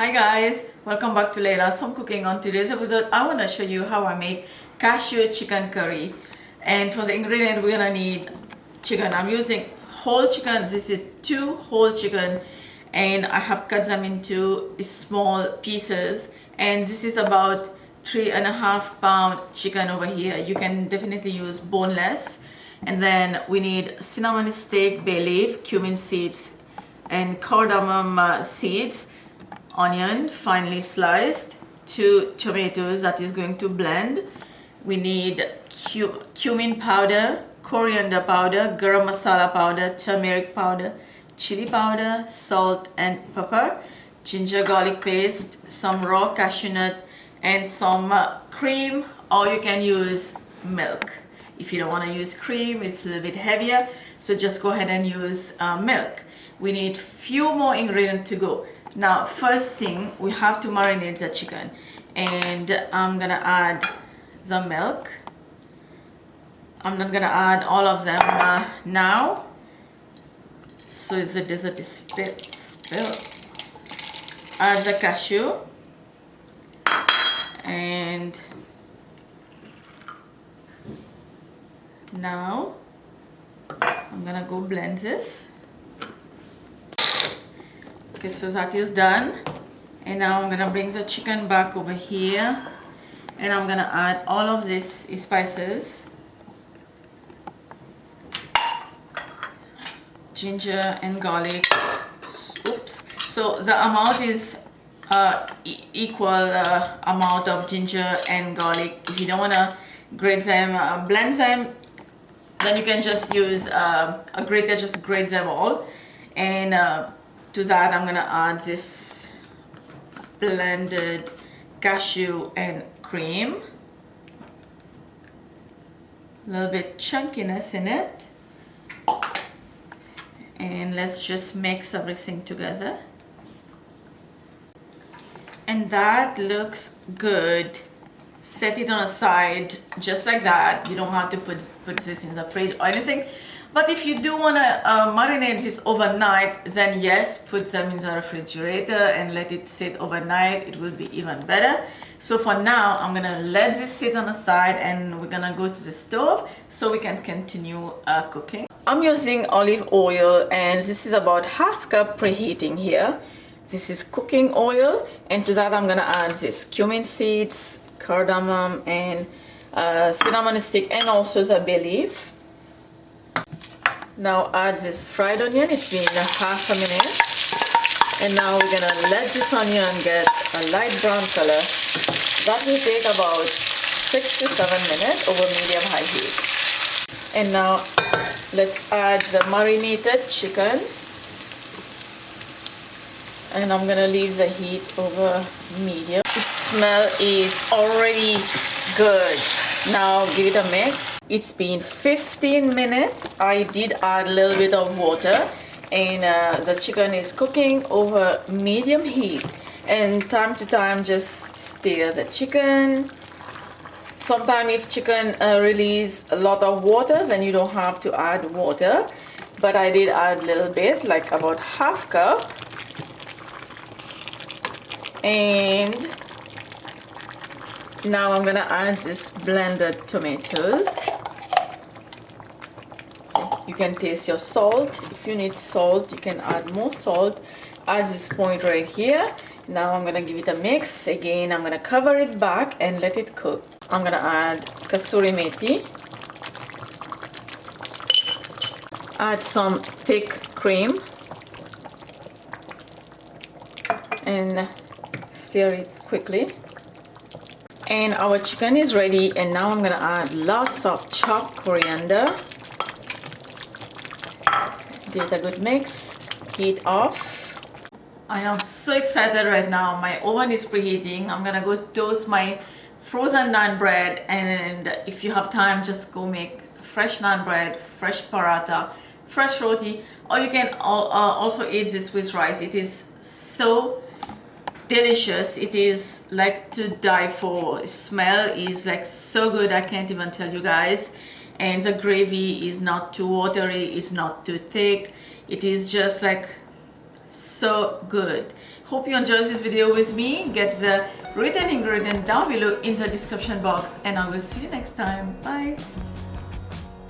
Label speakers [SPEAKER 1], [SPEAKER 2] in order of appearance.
[SPEAKER 1] Hi guys, welcome back to Laila's Home Cooking. On today's episode, I want to show you how I make cashew chicken curry. And for the ingredient, we're gonna need chicken. I'm using whole chicken. This is 2 whole chicken, and I have cut them into small pieces. And this is about 3.5 pound chicken over here. You can definitely use boneless. And then we need cinnamon stick, bay leaf, cumin seeds, and cardamom seeds, onion finely sliced, 2 tomatoes that is going to blend. We need cumin powder, coriander powder, garam masala powder, turmeric powder, chili powder, salt and pepper, ginger garlic paste, some raw cashew nut, and some cream, or you can use milk. If you don't want to use cream, it's a little bit heavier, so just go ahead and use milk. We need few more ingredients to go. Now, first thing, we have to marinate the chicken, and I'm gonna add the milk. I'm not gonna add all of them now, so the dessert is spilled. Add the cashew, and now I'm gonna go blend this. Okay, so that is done, and now I'm gonna bring the chicken back over here, and I'm gonna add all of these spices, ginger and garlic. Oops. So the amount is equal amount of ginger and garlic. If you don't wanna grate them, blend them, then you can just use a grater, just grate them all. And to that, I'm gonna add this blended cashew and cream. A little bit chunkiness in it. And let's just mix everything together. And that looks good. Set it on a side, just like that. You don't have to put this in the fridge or anything. But if you do want to marinate this overnight, then yes, put them in the refrigerator and let it sit overnight. It will be even better. So for now, I'm gonna let this sit on the side, and we're gonna go to the stove so we can continue cooking. I'm using olive oil, and this is about 1/2 cup preheating here. This is cooking oil, and to that I'm gonna add this cumin seeds, cardamom, and cinnamon stick, and also the bay leaf. Now add this fried onion. It's been 1/2 minute, and now we're gonna let this onion get a light brown color. That will take about 6 to 7 minutes over medium-high heat. And now let's add the marinated chicken, and I'm gonna leave the heat over medium. The smell is already good. Now give it a mix. It's been 15 minutes. I did add a little bit of water, and the chicken is cooking over medium heat. And time to time, just stir the chicken. Sometimes if chicken release a lot of water, then you don't have to add water. But I did add a little bit, like about 1/2 cup. And now I'm gonna add this blended tomatoes. You can taste your salt. If you need salt, you can add more salt. At this point right here, now I'm gonna give it a mix. Again, I'm gonna cover it back and let it cook. I'm gonna add kasuri methi. Add some thick cream. And stir it quickly. And our chicken is ready, and now I'm gonna add lots of chopped coriander. Give it a good mix. Heat off. I am so excited right now. My oven is preheating. I'm gonna go toast my frozen naan bread, and if you have time, just go make fresh naan bread, fresh paratha, fresh roti, or you can also eat this with rice. It is so delicious. It is like to die for. Smell is like so good, I can't even tell you guys. And the gravy is not too watery, it's not too thick. It is just like so good. Hope you enjoyed this video with me. Get the written ingredient down below in the description box, and I will see you next time. Bye.